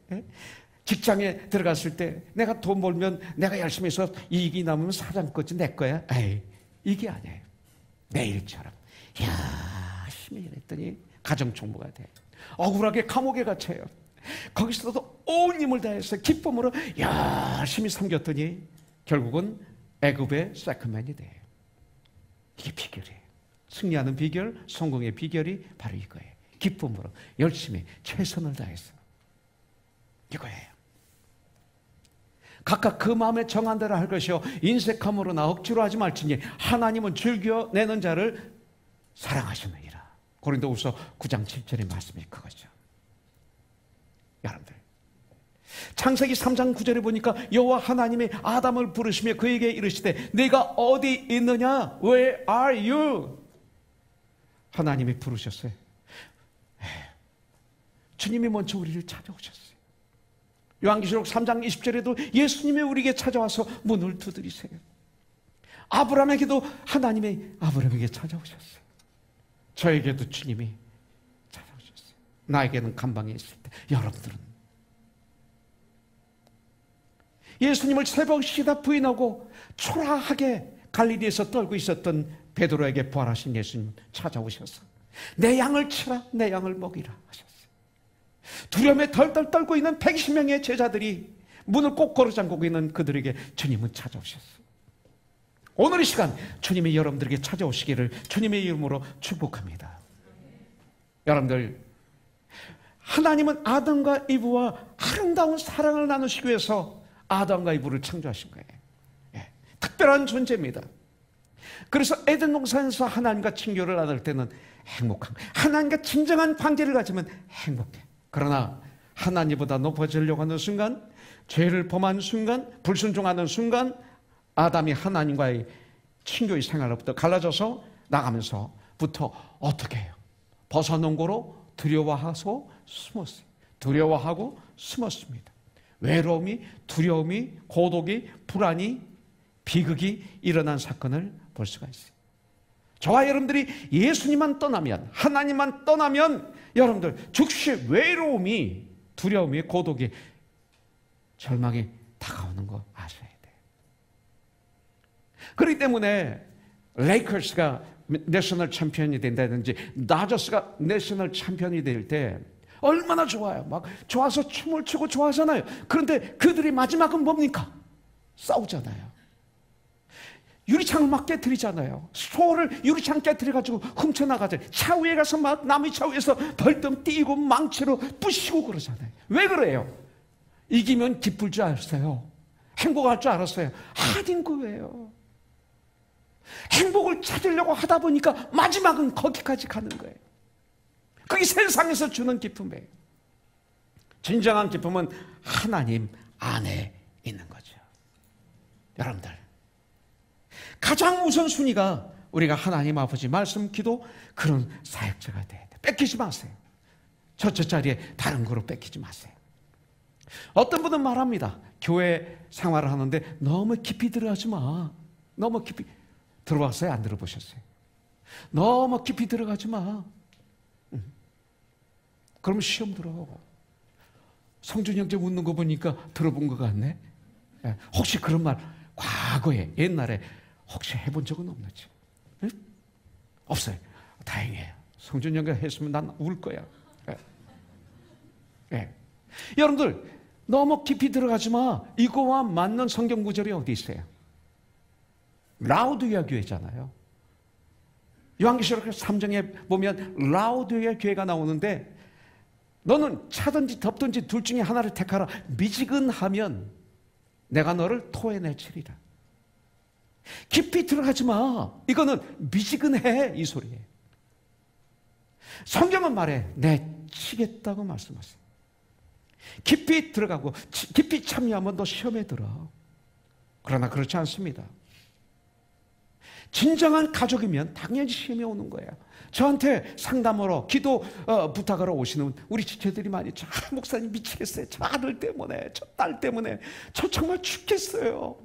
직장에 들어갔을 때 내가 돈 벌면 내가 열심히 해서 이익이 남으면 사장 거지 내 거야. 이게 아니에요. 내 일처럼 열심히 일했더니 가정총무가 돼. 억울하게 감옥에 갇혀요. 거기서도 온 힘을 다해서 기쁨으로 열심히 섬겼더니 결국은 애굽의 세컨맨이 돼. 이게 비결이에요. 승리하는 비결, 성공의 비결이 바로 이거예요. 기쁨으로 열심히 최선을 다해서. 이거예요. 각각 그 마음에 정한 대로 할 것이요 인색함으로나 억지로 하지 말지니 하나님은 즐겨내는 자를 사랑하시느니라. 고린도후서 9장 7절의 말씀이 그거죠. 여러분들, 창세기 3장 9절에 보니까 여호와 하나님이 아담을 부르시며 그에게 이르시되 내가 어디 있느냐? Where are you? 하나님이 부르셨어요. 주님이 먼저 우리를 찾아오셨어요. 요한계시록 3장 20절에도 예수님이 우리에게 찾아와서 문을 두드리세요. 아브라함에게도 하나님이 아브라함에게 찾아오셨어요. 저에게도 주님이 찾아오셨어요. 나에게는 감방에 있을 때 여러분들은 예수님을 세 번씩이나 부인하고 초라하게 갈릴리에서 떨고 있었던 베드로에게 부활하신 예수님 찾아오셔서 내 양을 치라, 내 양을 먹이라 하셨어요. 두려움에 덜덜 떨고 있는 120명의 제자들이 문을 꼭 걸어 잠그고 있는 그들에게 주님은 찾아오셨어요. 오늘 이 시간 주님이 여러분들에게 찾아오시기를 주님의 이름으로 축복합니다. 여러분들, 하나님은 아담과 이브와 아름다운 사랑을 나누시기 위해서 아담과 이브를 창조하신 거예요. 예, 특별한 존재입니다. 그래서 에덴 동산에서 하나님과 친교를 나눌 때는 행복한 거예요. 하나님과 진정한 관계를 가지면 행복해. 그러나 하나님보다 높아지려고 하는 순간, 죄를 범한 순간, 불순종하는 순간 아담이 하나님과의 친교의 생활로부터 갈라져서 나가면서부터 어떻게 해요? 벗어놓은 거로 두려워하고 숨었어요. 두려워하고 숨었습니다. 외로움이, 두려움이, 고독이, 불안이, 비극이 일어난 사건을 볼 수가 있어요. 저와 여러분들이 예수님만 떠나면, 하나님만 떠나면 여러분들 즉시 외로움이, 두려움이, 고독이, 절망이 다가오는 거 아셔야 돼요. 그렇기 때문에 레이커스가 내셔널 챔피언이 된다든지 다저스가 내셔널 챔피언이 될 때 얼마나 좋아요. 막 좋아서 춤을 추고 좋아하잖아요. 그런데 그들이 마지막은 뭡니까? 싸우잖아요. 유리창을 막 깨뜨리잖아요. 스토어를 유리창 깨뜨려가지고 훔쳐나가잖아요. 차 위에 가서 막 남의 차 위에서 벌떡 뛰고 망치로 부시고 그러잖아요. 왜 그래요? 이기면 기쁠 줄 알았어요. 행복할 줄 알았어요. 아닌 거예요. 행복을 찾으려고 하다 보니까 마지막은 거기까지 가는 거예요. 그게 세상에서 주는 기쁨이에요. 진정한 기쁨은 하나님 안에 있는 거죠. 여러분들, 가장 우선순위가 우리가 하나님 아버지 말씀, 기도, 그런 사역자가 돼야 돼. 뺏기지 마세요. 첫째 자리에 다른 거로 뺏기지 마세요. 어떤 분은 말합니다. 교회 생활을 하는데 너무 깊이 들어가지 마. 너무 깊이 들어왔어요? 안 들어보셨어요? 너무 깊이 들어가지 마. 그러면 시험 들어. 성준이 형제 웃는 거 보니까 들어본 것 같네. 혹시 그런 말 과거에, 옛날에 혹시 해본 적은 없는지? 응? 없어요. 다행이에요. 성준이 형제 했으면 난 울 거야. 여러분들, 너무 깊이 들어가지 마. 이거와 맞는 성경 구절이 어디 있어요? 라우디아 교회잖아요. 요한계시록 3장에 보면 라우디아 교회가 나오는데, 너는 차든지 덥든지 둘 중에 하나를 택하라. 미지근하면 내가 너를 토해내치리라. 깊이 들어가지 마. 이거는 미지근해, 이 소리예요. 성경은 말해 내치겠다고 말씀하세요. 깊이 들어가고 깊이 참여하면 너 시험에 들어. 그러나 그렇지 않습니다. 진정한 가족이면 당연히 시험이 오는 거예요. 저한테 상담으로 기도 부탁하러 오시는 우리 지체들이 많이 있죠. 목사님 미치겠어요. 저 아들 때문에, 저 딸 때문에, 저 정말 죽겠어요.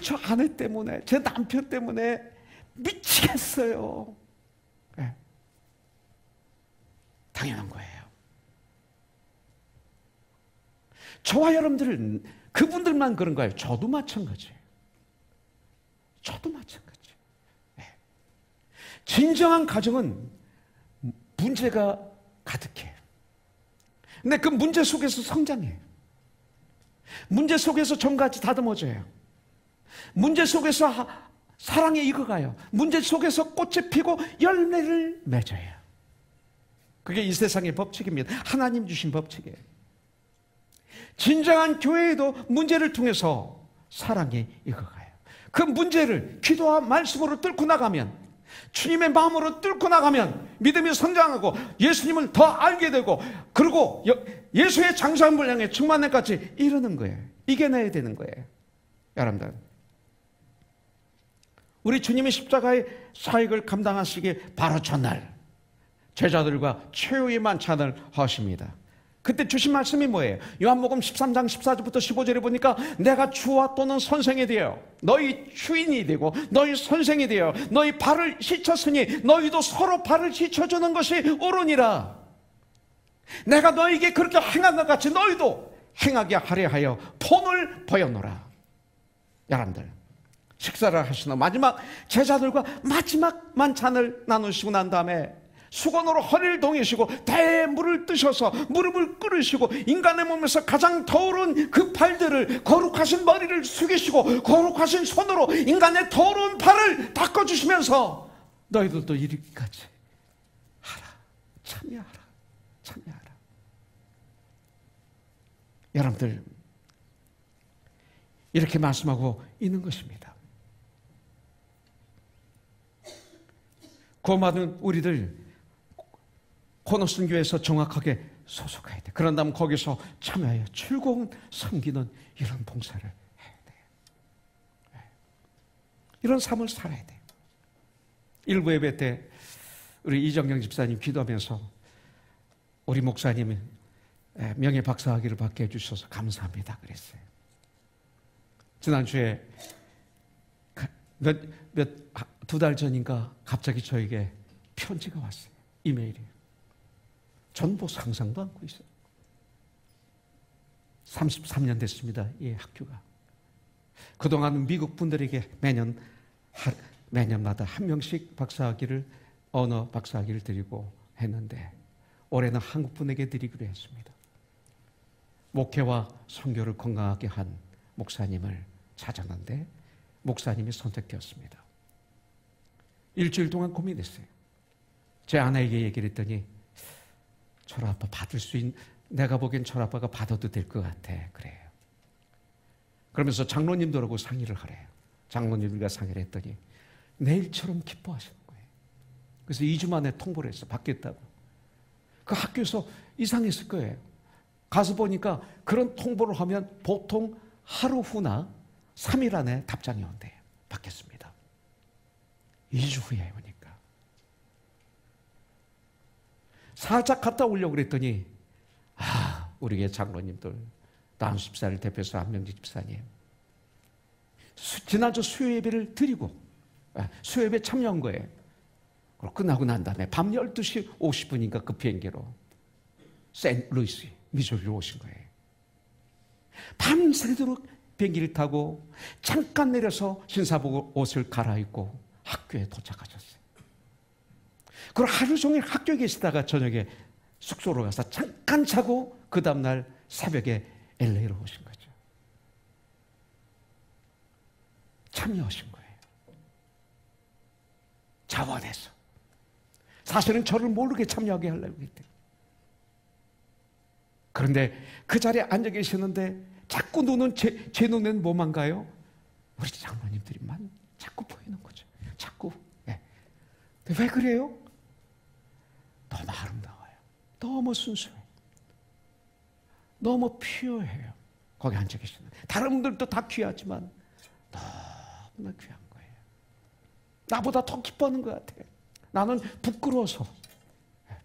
저 아내 때문에, 제 남편 때문에 미치겠어요. 네. 당연한 거예요. 저와 여러분들은 그분들만 그런 거예요. 저도 마찬가지예요. 저도 마찬가지예요. 네. 진정한 가정은 문제가 가득해요. 근데 그 문제 속에서 성장해요. 문제 속에서 정같이 다듬어져요. 문제 속에서 사랑에 익어가요. 문제 속에서 꽃이 피고 열매를 맺어요. 그게 이 세상의 법칙입니다. 하나님 주신 법칙이에요. 진정한 교회에도 문제를 통해서 사랑이 익어가요. 그 문제를 기도와 말씀으로 뚫고 나가면, 주님의 마음으로 뚫고 나가면 믿음이 성장하고 예수님을 더 알게 되고, 그리고 예수의 장사한 분량에 충만함까지 이르는 거예요. 이겨내야 되는 거예요. 여러분들, 우리 주님이 십자가의 사역을 감당하시기 바로 전날 제자들과 최후의 만찬을 하십니다. 그때 주신 말씀이 뭐예요? 요한복음 13장 14절부터 15절에 보니까 내가 주와 또는 선생이 되어 너희 주인이 되고 너희 선생이 되어 너희 발을 씻었으니 너희도 서로 발을 씻어주는 것이 옳으니라. 내가 너희에게 그렇게 행한 것 같이 너희도 행하게 하려 하여 본을 보여노라. 여러분들, 식사를 하시는 마지막 제자들과 마지막 만찬을 나누시고 난 다음에 수건으로 허리를 동이시고 대물을 뜨셔서 무릎을 꿇으시고 인간의 몸에서 가장 더러운 그 발들을 거룩하신 머리를 숙이시고 거룩하신 손으로 인간의 더러운 발을 닦아주시면서 너희들도 이렇게까지 하라. 참여하라. 참여하라. 여러분들 이렇게 말씀하고 있는 것입니다. 구원받은 우리들 코너슨 교회에서 정확하게 소속해야 돼. 그런 다음 거기서 참여하여 즐거운 섬기는 이런 봉사를 해야 돼요. 이런 삶을 살아야 돼요. 일부 예배 때 우리 이정경 집사님 기도하면서 우리 목사님이 명예 박사학위를 받게 해주셔서 감사합니다 그랬어요. 지난주에 두 달 전인가 갑자기 저에게 편지가 왔어요. 이메일이. 전 뭐 상상도 않고 있어요. 33년 됐습니다. 이 학교가. 그동안 미국 분들에게 매년마다 한 명씩 박사학위를, 언어 박사학위를 드리고 했는데 올해는 한국 분에게 드리기로 했습니다. 목회와 선교를 건강하게 한 목사님을 찾았는데 목사님이 선택되었습니다. 일주일 동안 고민했어요. 제 아내에게 얘기를 했더니 철아빠 받을 수 있는, 내가 보기엔 철아빠가 받아도 될 것 같아. 그래요. 그러면서 장로님들하고 상의를 하래요. 장로님들과 상의를 했더니 내일처럼 기뻐하시는 거예요. 그래서 2주 만에 통보를 했어. 받겠다고. 그 학교에서 이상했을 거예요. 가서 보니까 그런 통보를 하면 보통 하루 후나 3일 안에 답장이 온대요. 받겠습니다. 2주 후에 오니까. 살짝 갔다 오려고 그랬더니 우리 교회 장로님들 나은수 집사를 대표해서 안명지 집사님 지난주 수요 예배를 드리고 수요 예배 참여한 거예요. 그리고 끝나고 난 다음에 밤 12시 50분인가 그 비행기로 세인트루이스 미주리로 오신 거예요. 밤새도록 비행기를 타고 잠깐 내려서 신사복 옷을 갈아입고 학교에 도착하셨어요. 그리고 하루 종일 학교에 계시다가 저녁에 숙소로 가서 잠깐 자고 그 다음날 새벽에 LA로 오신 거죠. 참여하신 거예요. 자원해서. 사실은 저를 모르게 참여하게 하려고 했대요. 그런데 그 자리에 앉아 계시는데 자꾸 눈은 제 눈에는 뭐만 가요? 우리 장로님들이만 자꾸 보이는 거죠. 자꾸. 네. 왜 그래요? 너무 아름다워요. 너무 순수해요. 너무 퓨어해요. 거기 앉아 계시는. 다른 분들도 다 귀하지만 너무나 귀한 거예요. 나보다 더 기뻐하는 것 같아요. 나는 부끄러워서. 네.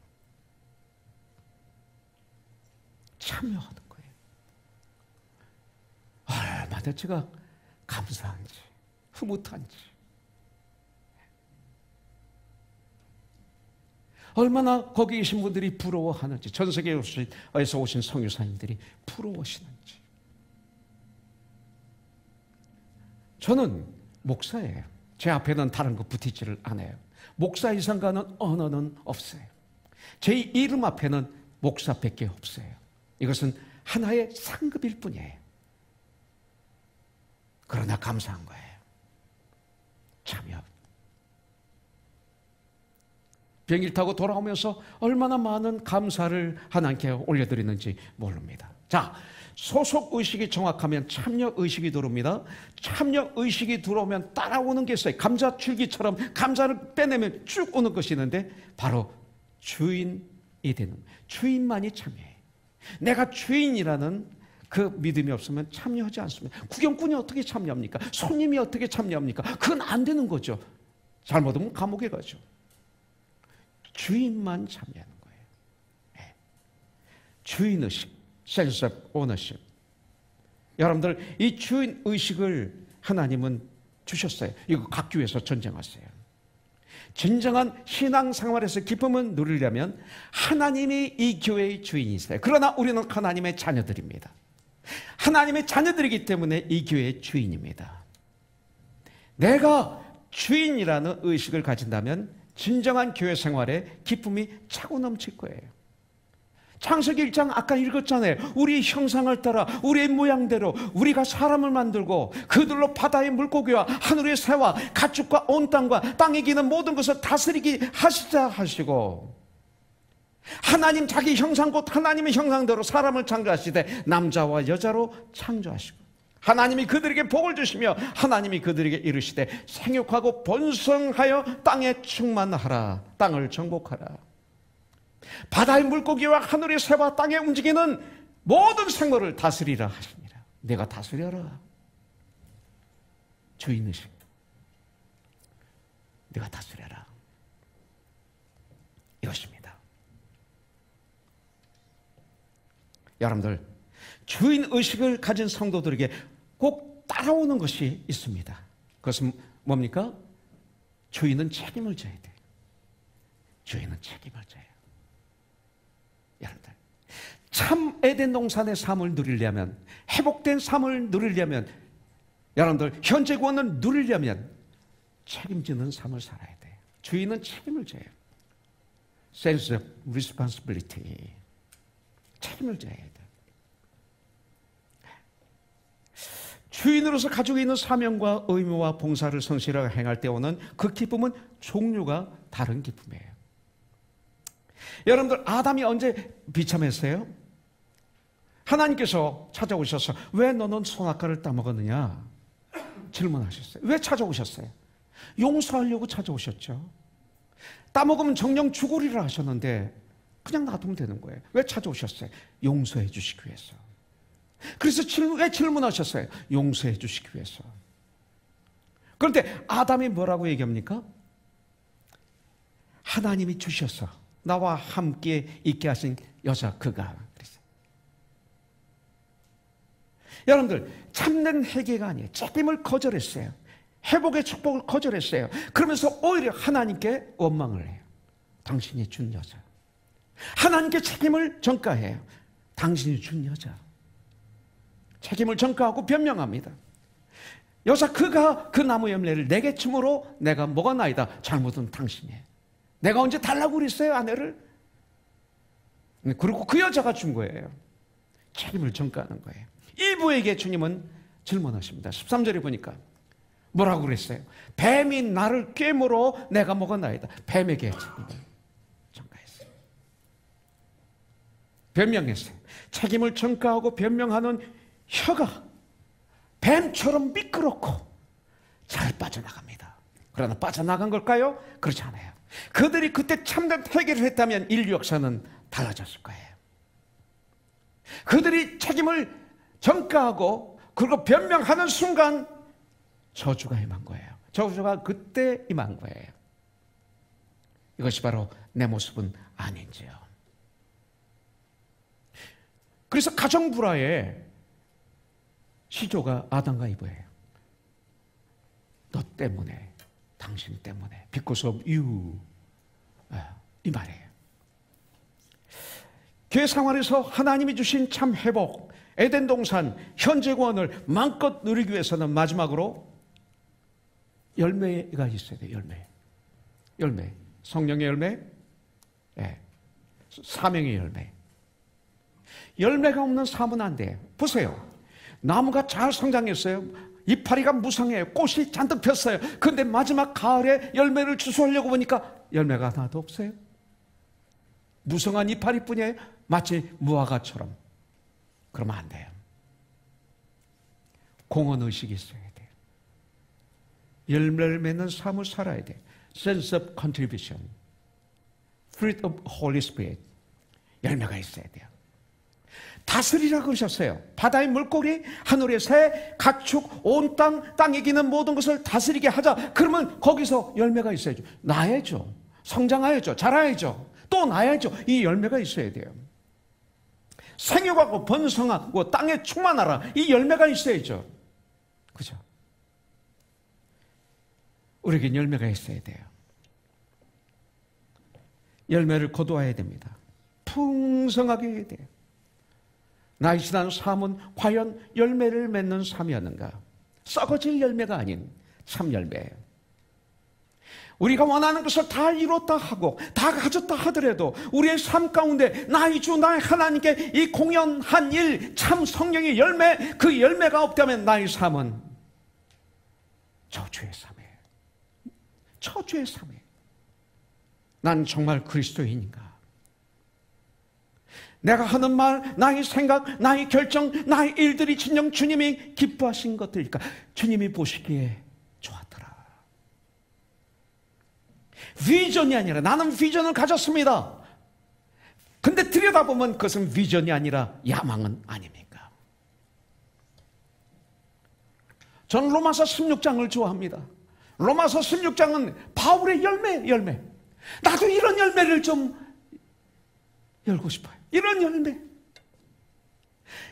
참여하는 거예요. 얼마나 제가 감사한지, 흐뭇한지. 얼마나 거기 계신 분들이 부러워하는지, 전 세계에서 오신 선교사님들이 부러워하시는지. 저는 목사예요. 제 앞에는 다른 거 붙이지를 않아요. 목사 이상 가는 언어는 없어요. 제 이름 앞에는 목사밖에 없어요. 이것은 하나의 상급일 뿐이에요. 그러나 감사한 거예요. 참여. 비행기를 타고 돌아오면서 얼마나 많은 감사를 하나님께 올려드리는지 모릅니다. 자, 소속의식이 정확하면 참여의식이 들어옵니다. 참여의식이 들어오면 따라오는 게 있어요. 감자줄기처럼 감자를 빼내면 쭉 오는 것이 있는데 바로 주인이 되는, 주인만이 참여해요. 내가 주인이라는 그 믿음이 없으면 참여하지 않습니다. 구경꾼이 어떻게 참여합니까? 손님이 어떻게 참여합니까? 그건 안 되는 거죠. 잘못하면 감옥에 가죠. 주인만 참여하는 거예요. 네. 주인의식, sense of ownership. 여러분들 이 주인의식을 하나님은 주셨어요. 이거 각 교회에서 전쟁하세요. 진정한 신앙생활에서 기쁨을 누리려면 하나님이 이 교회의 주인이세요. 그러나 우리는 하나님의 자녀들입니다. 하나님의 자녀들이기 때문에 이 교회의 주인입니다. 내가 주인이라는 의식을 가진다면 진정한 교회 생활에 기쁨이 차고 넘칠 거예요. 창세기 1장 아까 읽었잖아요. 우리 형상을 따라 우리의 모양대로 우리가 사람을 만들고 그들로 바다의 물고기와 하늘의 새와 가축과 온 땅과 땅에 기는 모든 것을 다스리게 하시자 하시고, 하나님 자기 형상 곧 하나님의 형상대로 사람을 창조하시되 남자와 여자로 창조하시고, 하나님이 그들에게 복을 주시며 하나님이 그들에게 이르시되 생육하고 번성하여 땅에 충만하라, 땅을 정복하라. 바다의 물고기와 하늘의 새와 땅에 움직이는 모든 생물을 다스리라 하십니다. 내가 다스려라. 주인의식. 내가 다스려라. 이것입니다. 여러분들, 주인의식을 가진 성도들에게 꼭 따라오는 것이 있습니다. 그것은 뭡니까? 주인은 책임을 져야 돼요. 주인은 책임을 져요. 여러분들, 참 에덴 동산의 삶을 누리려면, 회복된 삶을 누리려면, 여러분들 현재 구원을 누리려면 책임지는 삶을 살아야 돼요. 주인은 책임을 져요. Sense of responsibility. 책임을 져야 돼요. 주인으로서 가지고 있는 사명과 의무와 봉사를 성실하게 행할 때 오는 그 기쁨은 종류가 다른 기쁨이에요. 여러분들, 아담이 언제 비참했어요? 하나님께서 찾아오셔서 왜 너는 선악과를 따먹었느냐 질문하셨어요. 왜 찾아오셨어요? 용서하려고 찾아오셨죠. 따먹으면 정령 죽으리라 하셨는데 그냥 놔두면 되는 거예요. 왜 찾아오셨어요? 용서해 주시기 위해서. 그래서 왜 질문하셨어요? 용서해 주시기 위해서. 그런데 아담이 뭐라고 얘기합니까? 하나님이 주셔서 나와 함께 있게 하신 여자 그가 그랬어요. 여러분들, 참된 회개가 아니에요. 책임을 거절했어요. 회복의 축복을 거절했어요. 그러면서 오히려 하나님께 원망을 해요. 당신이 준 여자. 하나님께 책임을 전가해요. 당신이 준 여자. 책임을 전가하고 변명합니다. 여자 그가 그 나무 열매를 내게 줌으로 내가 먹었나이다. 잘못은 당신이에요. 내가 언제 달라고 그랬어요, 아내를? 그리고 그 여자가 준 거예요. 책임을 전가하는 거예요. 이 부에게 주님은 질문하십니다. 13절에 보니까 뭐라고 그랬어요? 뱀이 나를 꿰물어 내가 먹었나이다. 뱀에게 책임을 전가했어요. 변명했어요. 책임을 전가하고 변명하는 혀가 뱀처럼 미끄럽고 잘 빠져나갑니다. 그러나 빠져나간 걸까요? 그렇지 않아요. 그들이 그때 참된 회개를 했다면 인류 역사는 달라졌을 거예요. 그들이 책임을 전가하고 그리고 변명하는 순간 저주가 임한 거예요. 저주가 그때 임한 거예요. 이것이 바로 내 모습은 아닌지요. 그래서 가정 불화의 시조가 아담과 이브예요. 너 때문에, 당신 때문에, because of you, 이 말이에요. 교회 생활에서 하나님이 주신 참 회복, 에덴 동산, 현재 구원을 마음껏 누리기 위해서는 마지막으로 열매가 있어야 돼요. 열매. 성령의 열매, 사명의 열매. 열매가 없는 삶은 안 돼요. 보세요. 나무가 잘 성장했어요. 이파리가 무성해요. 꽃이 잔뜩 폈어요. 그런데 마지막 가을에 열매를 주소하려고 보니까 열매가 하나도 없어요. 무성한 이파리뿐이에요. 마치 무화과처럼. 그러면 안 돼요. 공헌의식이 있어야 돼요. 열매를 맺는 삶을 살아야 돼요. Sense of contribution. Fruit of Holy Spirit. 열매가 있어야 돼요. 다스리라 그러셨어요. 바다의 물고기, 하늘의 새, 가축, 온 땅, 땅에 기는 모든 것을 다스리게 하자. 그러면 거기서 열매가 있어야죠. 나야죠. 성장하야죠. 자라야죠. 또 나야죠. 이 열매가 있어야 돼요. 생육하고 번성하고 땅에 충만하라. 이 열매가 있어야죠. 그죠? 우리에겐 열매가 있어야 돼요. 열매를 거두어야 됩니다. 풍성하게 해야 돼요. 나이 지난 삶은 과연 열매를 맺는 삶이었는가? 썩어질 열매가 아닌 참 열매예요. 우리가 원하는 것을 다 이뤘다 하고 다 가졌다 하더라도 우리의 삶 가운데 나의 주 나의 하나님께 이 공연한 일, 참 성령의 열매, 그 열매가 없다면 나의 삶은 저주의 삶이에요. 저주의 삶이에요. 난 정말 그리스도인인가? 내가 하는 말, 나의 생각, 나의 결정, 나의 일들이 진정 주님이 기뻐하신 것들일까? 주님이 보시기에 좋았더라. 비전이 아니라, 나는 비전을 가졌습니다. 근데 들여다보면 그것은 비전이 아니라 야망은 아닙니까? 저는 로마서 16장을 좋아합니다. 로마서 16장은 바울의 열매. 나도 이런 열매를 좀 열고 싶어요. 이런 열매.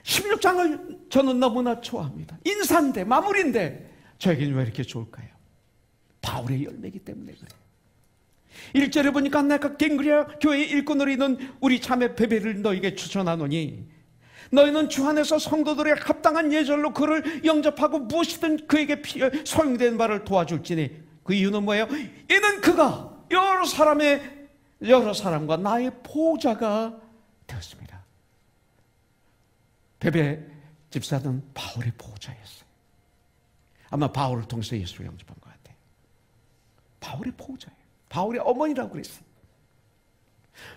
16장을 저는 너무나 좋아합니다. 인사인데, 마무리인데 저에게는 왜 이렇게 좋을까요? 바울의 열매이기 때문에 그래요. 1절에 보니까 내가 갱그리아 교회의 일꾼으로 있는 우리 자매 베베를 너에게 추천하노니 너희는 주 안에서 성도들의 합당한 예절로 그를 영접하고 무엇이든 그에게 소용되는 바를 도와줄지니 그 이유는 뭐예요? 이는 그가 여러 사람과 나의 보호자가 되었습니다. 베베 집사는 바울의 보호자였어요. 아마 바울을 통해서 예수를 영접한 것 같아요. 바울의 보호자예요. 바울의 어머니라고 그랬어요.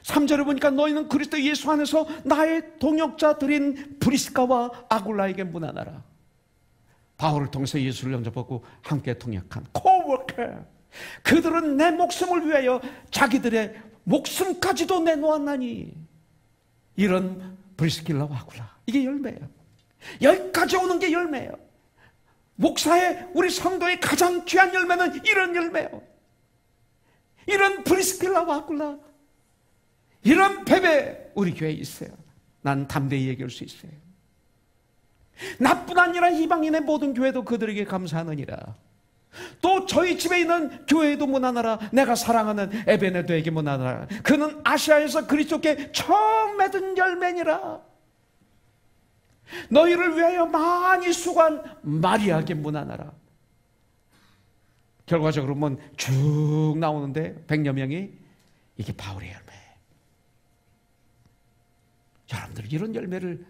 3절에 보니까 너희는 그리스도 예수 안에서 나의 동역자들인 브리스가와 아굴라에게 문안하라. 바울을 통해서 예수를 영접하고 함께 동역한 코워커. 그들은 내 목숨을 위하여 자기들의 목숨까지도 내놓았나니. 이런 브리스길라와 아굴라. 이게 열매예요. 여기까지 오는 게 열매예요. 목사의, 우리 성도의 가장 귀한 열매는 이런 열매예요. 이런 브리스길라와 아굴라, 이런 베베 우리 교회에 있어요. 난 담대히 얘기할 수 있어요. 나뿐 아니라 이방인의 모든 교회도 그들에게 감사하느니라. 또 저희 집에 있는 교회에도 문안하라. 내가 사랑하는 에베네도에게 문안하라. 그는 아시아에서 그리스도께 처음 맺은 열매니라. 너희를 위하여 많이 수고한 마리아에게 문안하라. 결과적으로 보면 쭉 나오는데 100여 명이 이게 바울의 열매. 여러분들 이런 열매를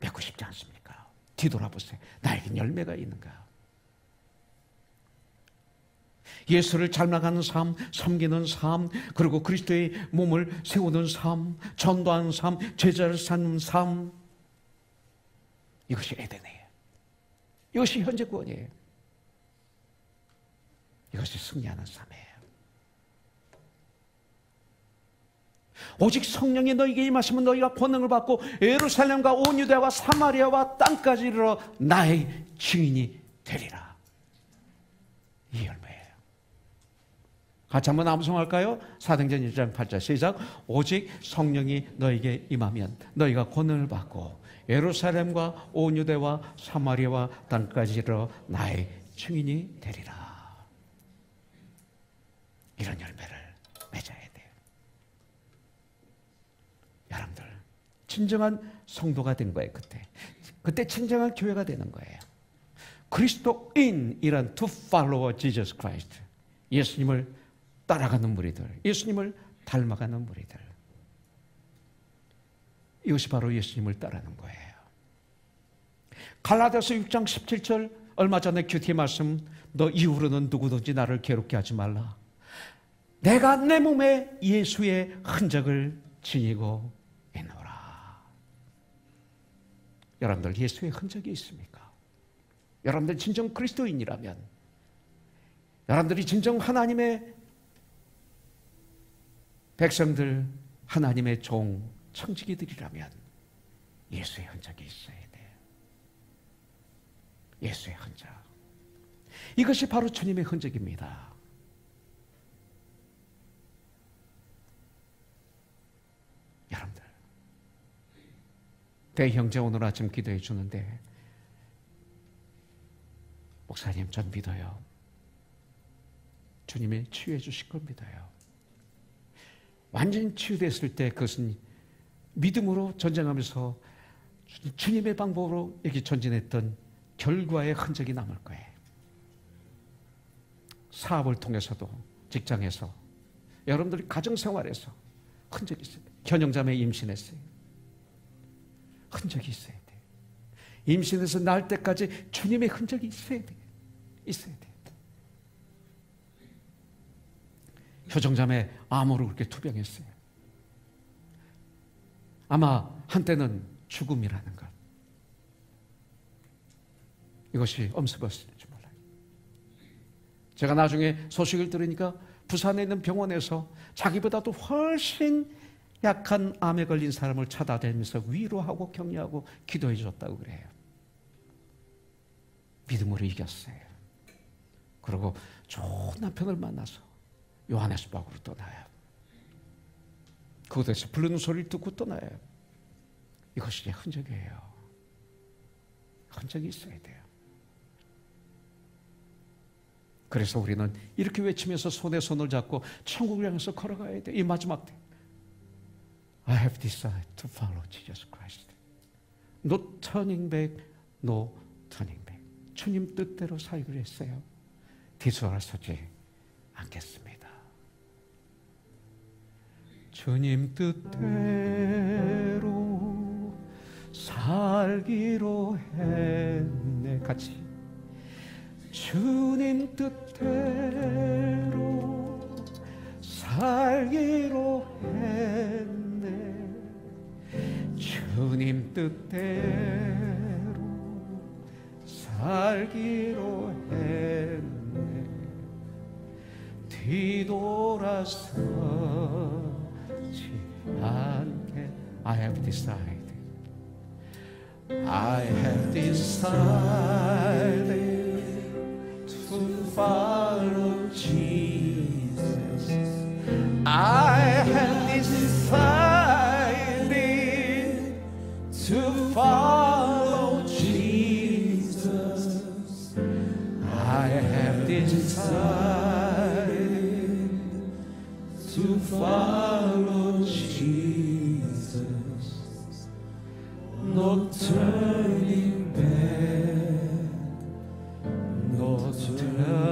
맺고 싶지 않습니까? 뒤돌아보세요. 나에겐 열매가 있는가? 예수를 잘 나가는 삶, 섬기는 삶, 그리고 그리스도의 몸을 세우는 삶, 전도하는 삶, 제자를 삼는 삶, 이것이 에덴이에요. 이것이 현재 구원이에요. 이것이 승리하는 삶이에요. 오직 성령이 너희에게 임하시면 너희가 권능을 받고 예루살렘과 온 유대와 사마리아와 땅까지 이르러 나의 증인이 되리라. 이 열매예요. 같이 한번 암송할까요? 사도행전 1장 8절 시작. 오직 성령이 너희에게 임하면 너희가 권능을 받고 예루살렘과 온 유대와 사마리아와 땅까지 이르러 나의 증인이 되리라. 이런 열매를 맺어야 돼요. 여러분들 진정한 성도가 된 거예요. 그때 진정한 교회가 되는 거예요. 그리스도인이란 to follow Jesus Christ, 예수님을 따라가는 무리들, 예수님을 닮아가는 무리들. 이것이 바로 예수님을 따르는 거예요. 갈라디아서 6장 17절 얼마 전에 큐티의 말씀, 너 이후로는 누구든지 나를 괴롭게 하지 말라. 내가 내 몸에 예수의 흔적을 지니고 있노라. 여러분들 예수의 흔적이 있습니까? 여러분들 진정 그리스도인이라면, 여러분들이 진정 하나님의 백성들, 하나님의 종, 청지기들이라면 예수의 흔적이 있어야 돼요. 예수의 흔적. 이것이 바로 주님의 흔적입니다. 여러분들, 대형제 오늘 아침 기도해 주는데, 목사님 전 믿어요. 주님이 치유해 주실 걸 믿어요. 완전히 치유됐을 때 그것은 믿음으로 전쟁하면서 주님의 방법으로 이렇게 전진했던 결과의 흔적이 남을 거예요. 사업을 통해서도 직장에서, 여러분들이 가정생활에서 흔적이 있어야 돼요. 현영자매 임신했어요. 흔적이 있어야 돼요. 임신해서 낳을 때까지 주님의 흔적이 있어야 돼요. 있어야 돼요. 효정자매 암으로 그렇게 투병했어요. 아마 한때는 죽음이라는 것, 이것이 엄습했을지 몰라요. 제가 나중에 소식을 들으니까 부산에 있는 병원에서 자기보다도 훨씬 약한 암에 걸린 사람을 찾아다니면서 위로하고 격려하고 기도해 줬다고 그래요. 믿음으로 이겼어요. 그리고 좋은 남편을 만나서 요하네스버그로 떠나요. 그곳에서 부르는 소리를 듣고 떠나요. 이것이 흔적이에요. 흔적이 있어야 돼요. 그래서 우리는 이렇게 외치면서 손에 손을 잡고 천국을 향해서 걸어가야 돼. 이 마지막 때, I have decided to follow Jesus Christ. No turning back, no turning back. 주님 뜻대로 살기로 했어요. 뒤돌아서지 않겠습니다. 주님 뜻대로 살기로 했네. 같이. 주님 뜻대로 살기로 했네. 주님 뜻대로 살기로 했네. 뒤돌아서지 않게. I have decided. I have decided to follow Jesus. I have decided to follow Jesus. I have decided to follow Jesus. No turning back, no turning